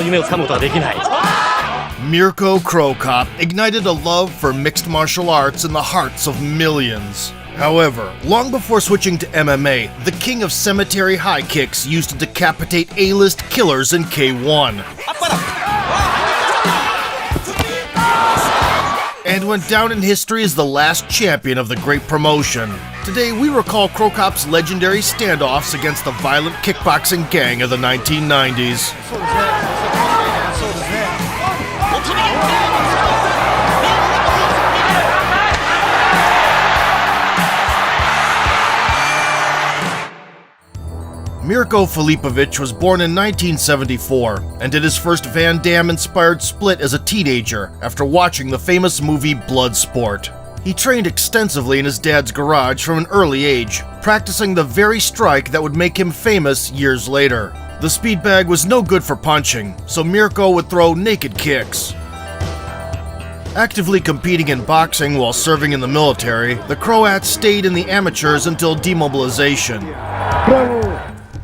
夢をつかむことはできない。 Mirko Cro Cop ignited a love for mixed martial arts in the hearts of millions. However, long before switching to MMA, the king of cemetery high kicks used to decapitate A-list killers in K1. And went down in history as the last champion of the great promotion. Today, we recall Cro Cop's legendary standoffs against the violent kickboxing gang of the 1990s. Mirko Filipovic was born in 1974 and did his first Van Damme-inspired split as a teenager after watching the famous movie Bloodsport. He trained extensively in his dad's garage from an early age, practicing the very strike that would make him famous years later. The speed bag was no good for punching, so Mirko would throw naked kicks. Actively competing in boxing while serving in the military, the Croat stayed in the amateurs until demobilization.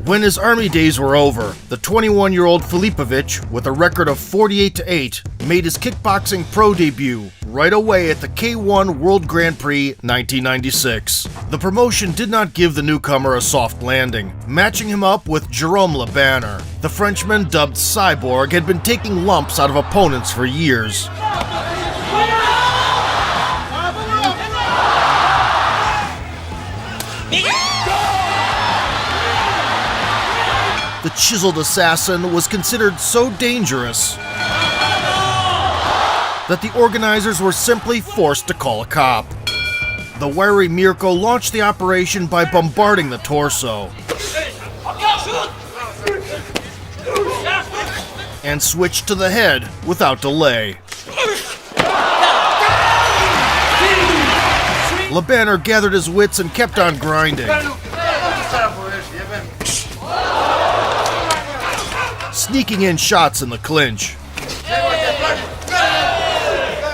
When his army days were over, the 21-year-old Filipovic, with a record of 48-8, made his kickboxing pro debut right away at the K1 World Grand Prix 1996. The promotion did not give the newcomer a soft landing, matching him up with Jerome Le Banner. The Frenchman, dubbed Cyborg, had been taking lumps out of opponents for years. The chiseled assassin was considered so dangerous that the organizers were simply forced to call a cop. The wiry Mirko launched the operation by bombarding the torso and switched to the head without delay. Le Banner gathered his wits and kept on grinding, sneaking in shots in the clinch.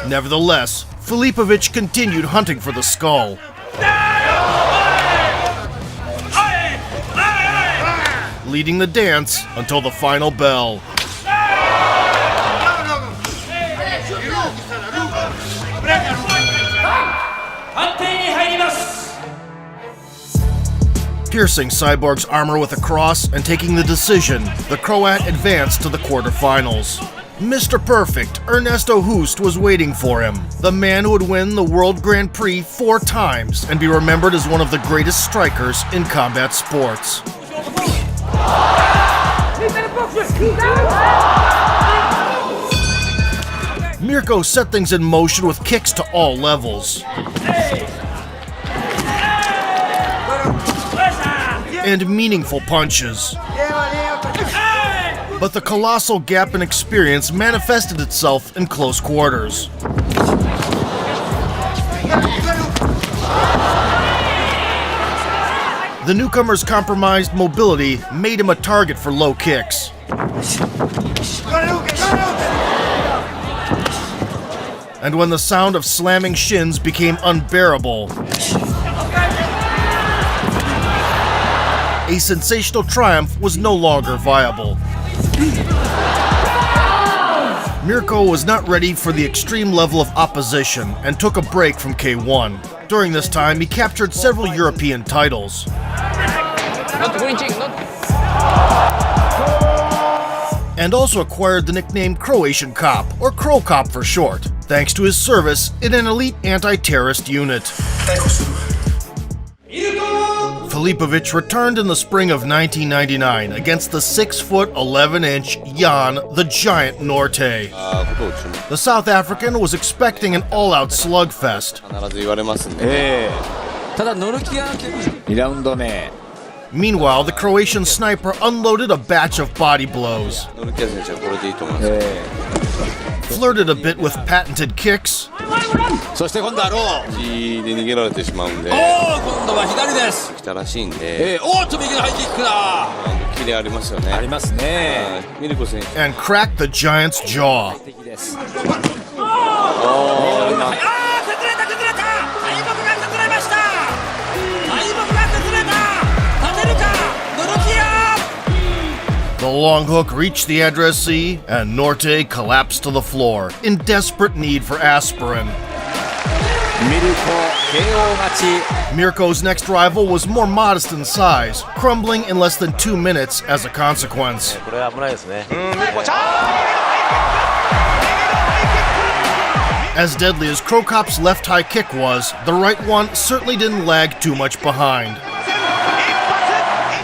Nevertheless, Filipovic continued hunting for the skull, leading the dance until the final bell. Piercing Cyborg's armor with a cross and taking the decision, the Croat advanced to the quarterfinals. Mr. Perfect, Ernesto Hoost, was waiting for him, the man who would win the World Grand Prix 4 times and be remembered as one of the greatest strikers in combat sports. Mirko set things in motion with kicks to all levels and meaningful punches. But the colossal gap in experience manifested itself in close quarters. The newcomer's compromised mobility made him a target for low kicks. And when the sound of slamming shins became unbearable, a sensational triumph was no longer viable. Mirko was not ready for the extreme level of opposition and took a break from K1. During this time, he captured several European titles and also acquired the nickname Croatian Cop, or Cro Cop for short, thanks to his service in an elite anti-terrorist unit. Filipovic returned in the spring of 1999 against the 6'11" Jan the Giant Norte. The South African was expecting an all-out slugfest. Meanwhile, the Croatian sniper unloaded a batch of body blows, flirted a bit with patented kicks, and cracked the giant's jaw. The long hook reached the addressee, and Norte collapsed to the floor, in desperate need for aspirin. Mirko's next rival was more modest in size, crumbling in less than 2 minutes as a consequence. As deadly as Cro Cop's left high kick was, the right one certainly didn't lag too much behind.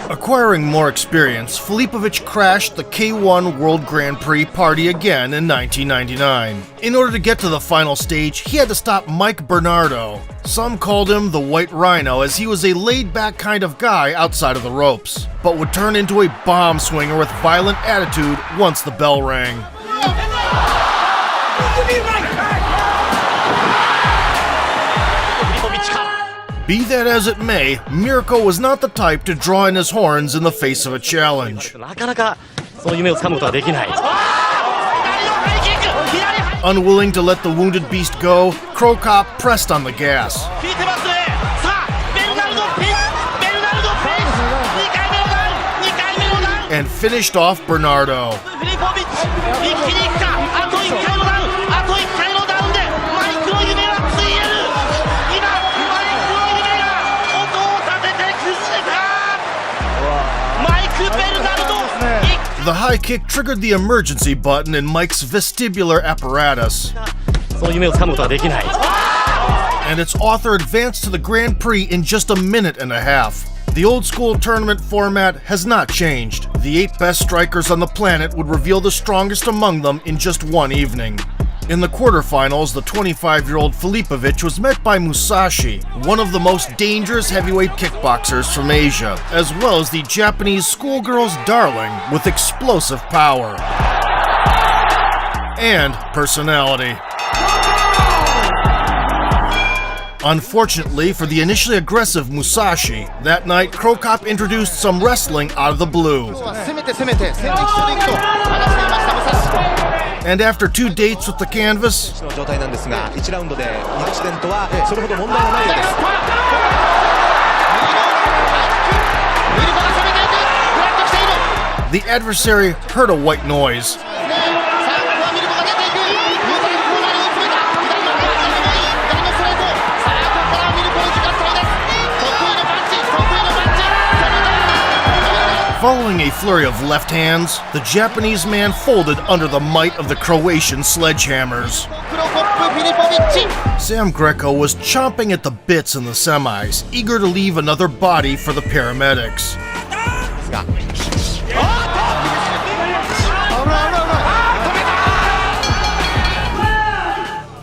Acquiring more experience, Filipovic crashed the K1 World Grand Prix party again in 1999. In order to get to the final stage, he had to stop Mike Bernardo. Some called him the White Rhino as he was a laid-back kind of guy outside of the ropes, but would turn into a bomb swinger with violent attitude once the bell rang. Be that as it may, Mirko was not the type to draw in his horns in the face of a challenge. Unwilling to let the wounded beast go, Cro Cop pressed on the gas and finished off Bernardo. The high kick triggered the emergency button in Mike's vestibular apparatus, and its author advanced to the Grand Prix in just a minute and a half. The old-school tournament format has not changed. The 8 best strikers on the planet would reveal the strongest among them in just one evening. In the quarterfinals, the 25-year-old Filipovic was met by Musashi, one of the most dangerous heavyweight kickboxers from Asia, as well as the Japanese schoolgirl's darling with explosive power and personality. Unfortunately for the initially aggressive Musashi, that night Cro Cop introduced some wrestling out of the blue. And after 2 dates with the canvas, the adversary heard a white noise. Following a flurry of left hands, the Japanese man folded under the might of the Croatian sledgehammers. Sam Greco was chomping at the bits in the semis, eager to leave another body for the paramedics.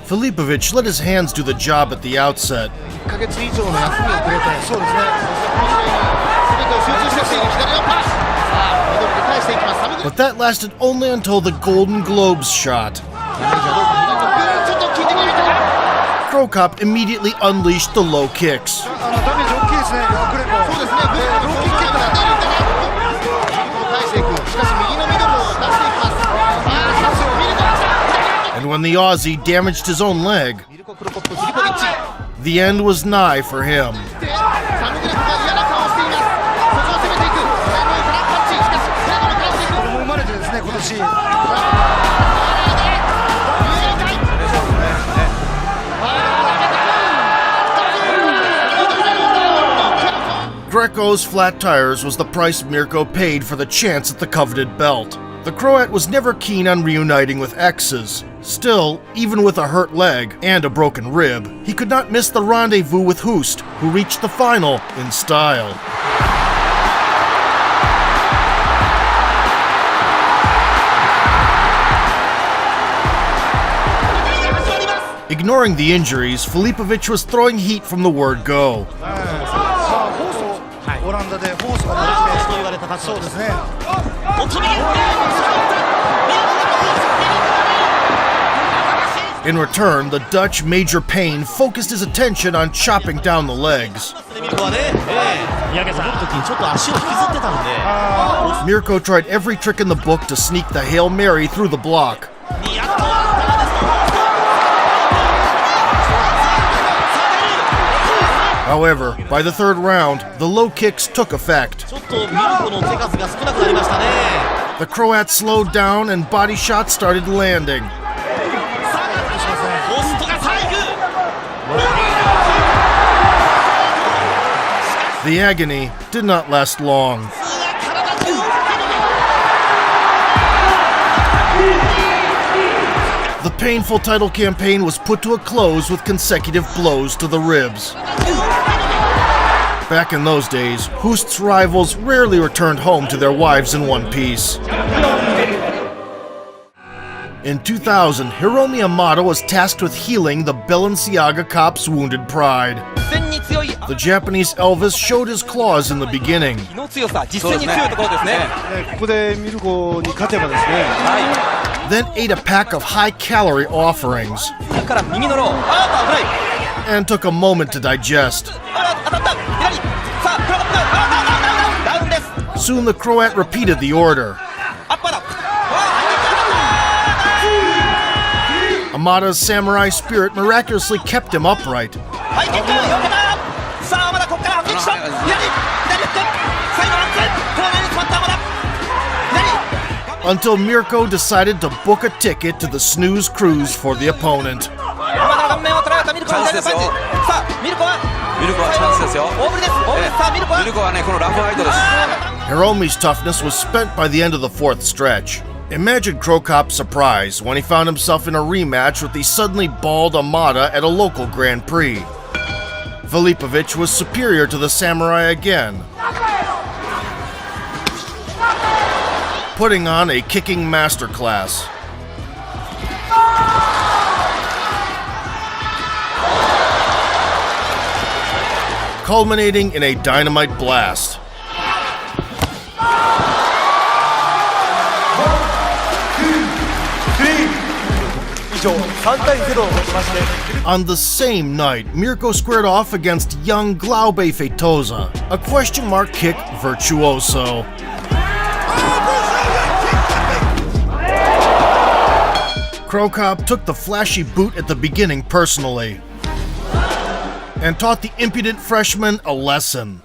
Filipovic let his hands do the job at the outset. But that lasted only until the Golden Globes shot. Cro Cop immediately unleashed the low kicks. And when the Aussie damaged his own leg, the end was nigh for him. Greco's flat tires was the price Mirko paid for the chance at the coveted belt. The Croat was never keen on reuniting with exes. Still, even with a hurt leg and a broken rib, he could not miss the rendezvous with Hust, who reached the final in style. Ignoring the injuries, Filipovic was throwing heat from the word go. In return, the Dutch Major Payne focused his attention on chopping down the legs. Mirko tried every trick in the book to sneak the Hail Mary through the block. However, by the third round, the low kicks took effect. The Croat slowed down and body shots started landing. The agony did not last long. The painful title campaign was put to a close with consecutive blows to the ribs. Back in those days, Hust's rivals rarely returned home to their wives in one piece. In 2000, Hiromi Yamato was tasked with healing the Balenciaga cop's wounded pride. The Japanese Elvis showed his claws in the beginning. Then ate a pack of high-calorie offerings and took a moment to digest. Soon the Croat repeated the order. Amada's samurai spirit miraculously kept him upright. Until Mirko decided to book a ticket to the snooze cruise for the opponent. Hiromi's toughness was spent by the end of the fourth stretch. Imagine Cro Cop's surprise when he found himself in a rematch with the suddenly bald Amada at a local Grand Prix. Filipovic was superior to the samurai again, putting on a kicking masterclass. Culminating in a dynamite blast. On the same night, Mirko squared off against young Glaube Feitosa, a question mark kick virtuoso. Cro Cop took the flashy boot at the beginning personally and taught the impudent freshman a lesson.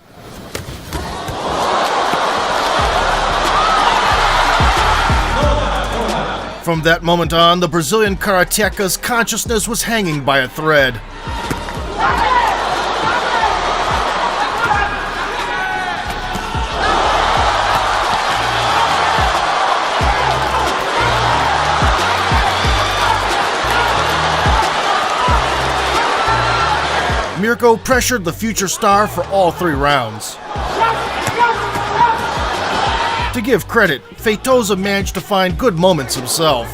From that moment on, the Brazilian karateka's consciousness was hanging by a thread. Mirko pressured the future star for all 3 rounds. To give credit, Feitosa managed to find good moments himself.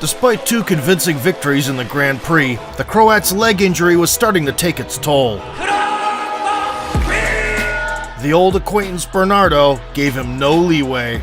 Despite 2 convincing victories in the Grand Prix, the Croat's leg injury was starting to take its toll. The old acquaintance Bernardo gave him no leeway.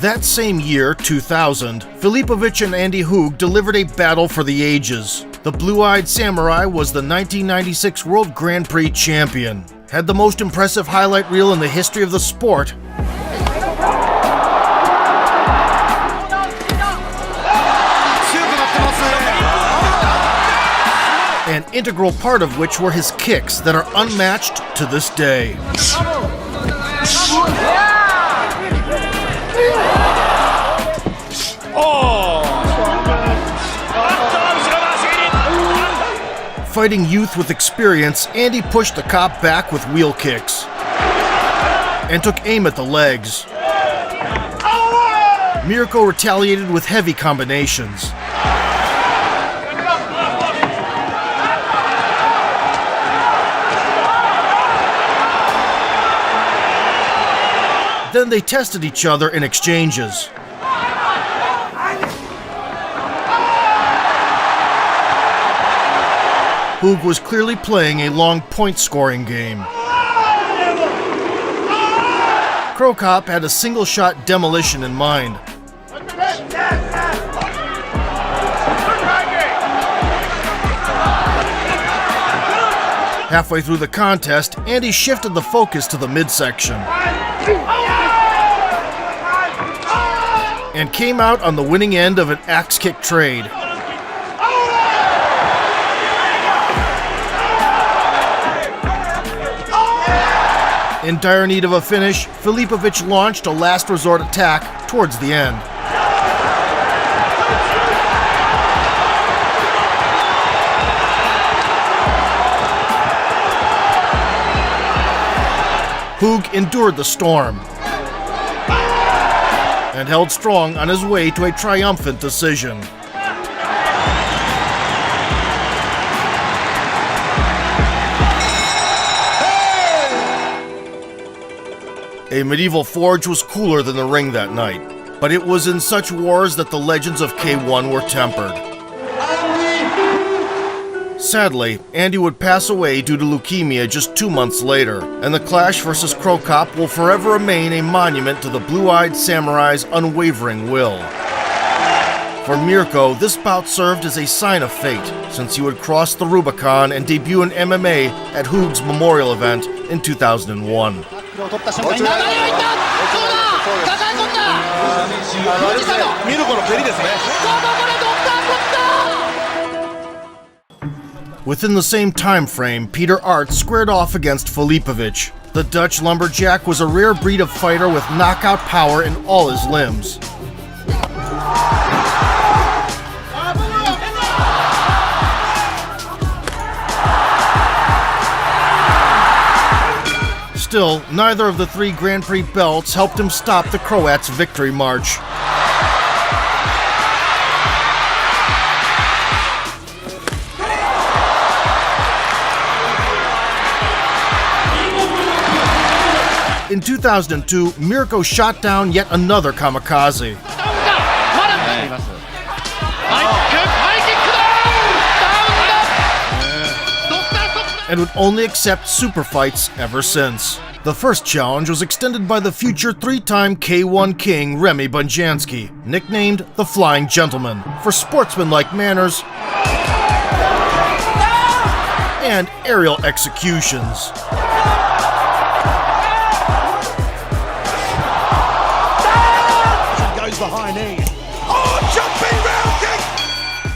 That same year, 2000, Filipovic and Andy Hoog delivered a battle for the ages. The blue-eyed samurai was the 1996 World Grand Prix champion, had the most impressive highlight reel in the history of the sport, an integral part of which were his kicks that are unmatched to this day. Fighting youth with experience, Andy pushed the cop back with wheel kicks and took aim at the legs. Mirko retaliated with heavy combinations. Then they tested each other in exchanges. Hoog was clearly playing a long point-scoring game. Cro Cop had a single-shot demolition in mind. Halfway through the contest, Andy shifted the focus to the midsection. and came out on the winning end of an axe kick trade. In dire need of a finish, Filipovic launched a last resort attack towards the end. Hug endured the storm and held strong on his way to a triumphant decision. A medieval forge was cooler than the ring that night, but it was in such wars that the legends of K1 were tempered. Sadly, Andy would pass away due to leukemia just 2 months later, and the clash versus Cro Cop will forever remain a monument to the blue-eyed samurai's unwavering will. For Mirko, this bout served as a sign of fate, since he would cross the Rubicon and debut in MMA at Hug's memorial event in 2001. Within the same time frame, Peter Aerts squared off against Filipovic. The Dutch lumberjack was a rare breed of fighter with knockout power in all his limbs. Still, neither of the 3 Grand Prix belts helped him stop the Croat's victory march. In 2002, Mirko shot down yet another kamikaze. And would only accept super fights ever since. The first challenge was extended by the future 3-time K1 king Remy Bonjanski, nicknamed the Flying Gentleman, for sportsmanlike manners and aerial executions.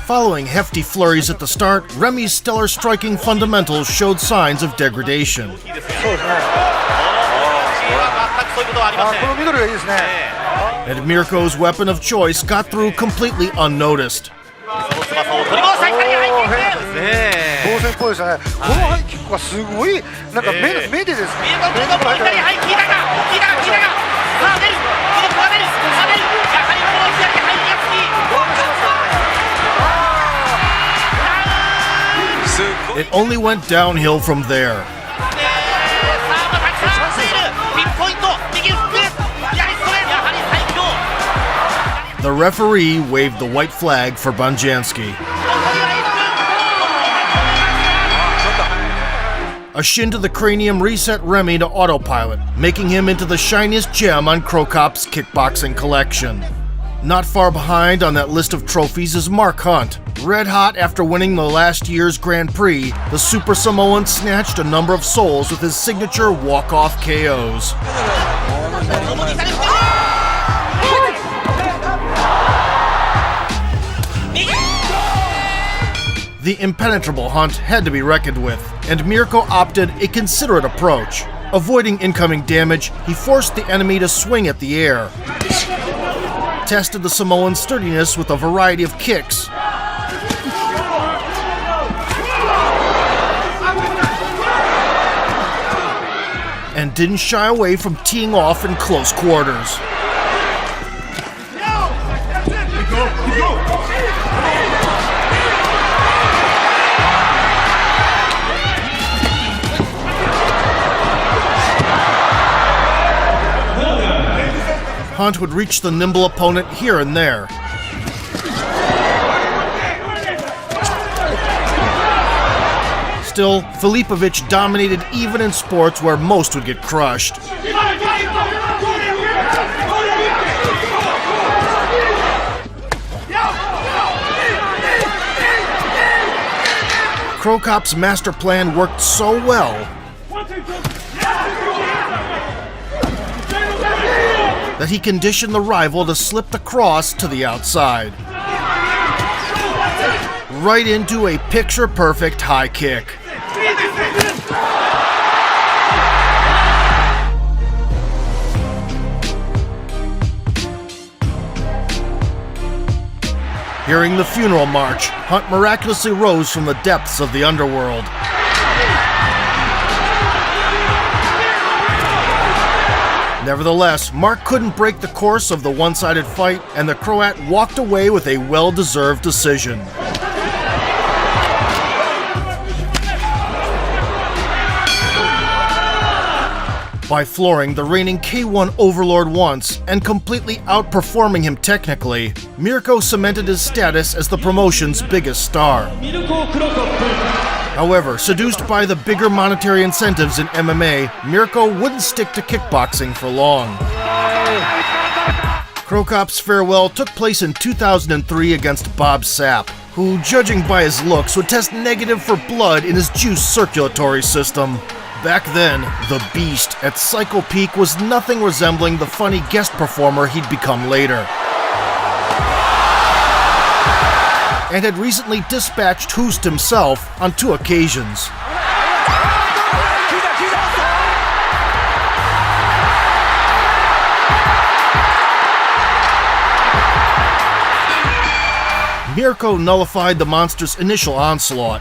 Following hefty flurries at the start, Remy's stellar striking fundamentals showed signs of degradation. And Mirko's weapon of choice got through completely unnoticed. It only went downhill from there. The referee waved the white flag for Bonjanski. A shin to the cranium reset Remy to autopilot, making him into the shiniest gem on Cro Cop's kickboxing collection. Not far behind on that list of trophies is Mark Hunt. Red hot after winning the last year's Grand Prix, the Super Samoan snatched a number of souls with his signature walk-off KOs. The impenetrable Hunt had to be reckoned with, and Mirko opted a considerate approach. Avoiding incoming damage, he forced the enemy to swing at the air. Tested the Samoan's sturdiness with a variety of kicks. And didn't shy away from teeing off in close quarters. Hunt would reach the nimble opponent here and there. Still, Filipovic dominated even in sports where most would get crushed. Cro Cop's master plan worked so well that he conditioned the rival to slip the cross to the outside. Right into a picture-perfect high kick. Hearing the funeral march, Hunt miraculously rose from the depths of the underworld. Nevertheless, Mark couldn't break the course of the one-sided fight, and the Croat walked away with a well-deserved decision. By flooring the reigning K1 overlord once and completely outperforming him technically, Mirko cemented his status as the promotion's biggest star. However, seduced by the bigger monetary incentives in MMA, Mirko wouldn't stick to kickboxing for long. Cro Cop's farewell took place in 2003 against Bob Sapp, who, judging by his looks, would test negative for blood in his juice circulatory system. Back then, the Beast at Psycho Peak was nothing resembling the funny guest performer he'd become later. And had recently dispatched Hoost himself on 2 occasions. Mirko nullified the monster's initial onslaught.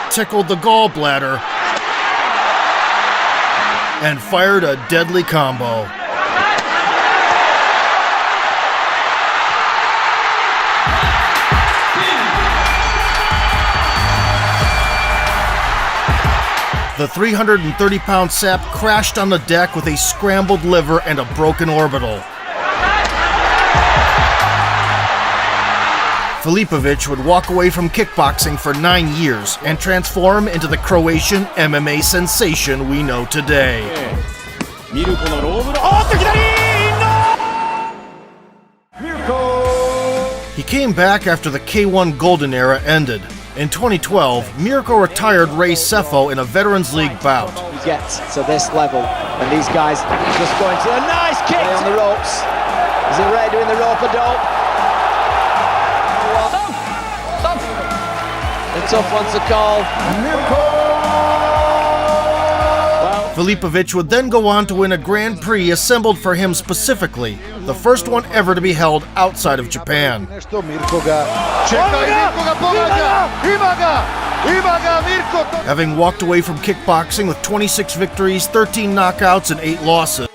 Tickled the gallbladder, and fired a deadly combo. The 330-pound Sapp crashed on the deck with a scrambled liver and a broken orbital. Filipovic would walk away from kickboxing for 9 years and transform into the Croatian MMA sensation we know today. He came back after the K1 Golden Era ended. In 2012, Mirko retired Ray Sefo in a Veterans League bout. He gets to this level, and these guys just going to a nice kick on the ropes. Is it Ray doing the rope-a-dope? The tough ones to call. Filipovic would then go on to win a Grand Prix assembled for him specifically, the first one ever to be held outside of Japan. Having walked away from kickboxing with 26 victories, 13 knockouts, and 8 losses.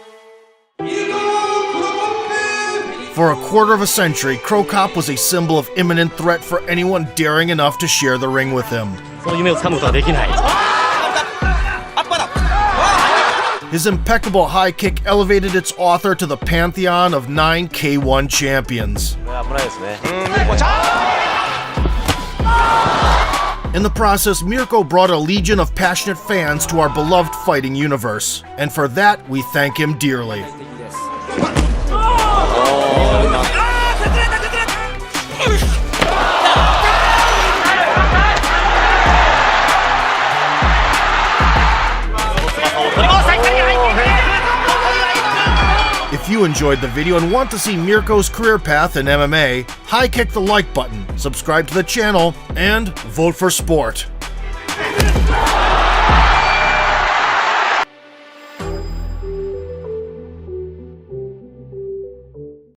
For a quarter of a century, Cro Cop was a symbol of imminent threat for anyone daring enough to share the ring with him. His impeccable high kick elevated its author to the pantheon of 9 K1 champions. In the process, Mirko brought a legion of passionate fans to our beloved fighting universe, and for that, we thank him dearly. If you enjoyed the video and want to see Mirko's career path in MMA, high kick the like button, subscribe to the channel, and vote for sport.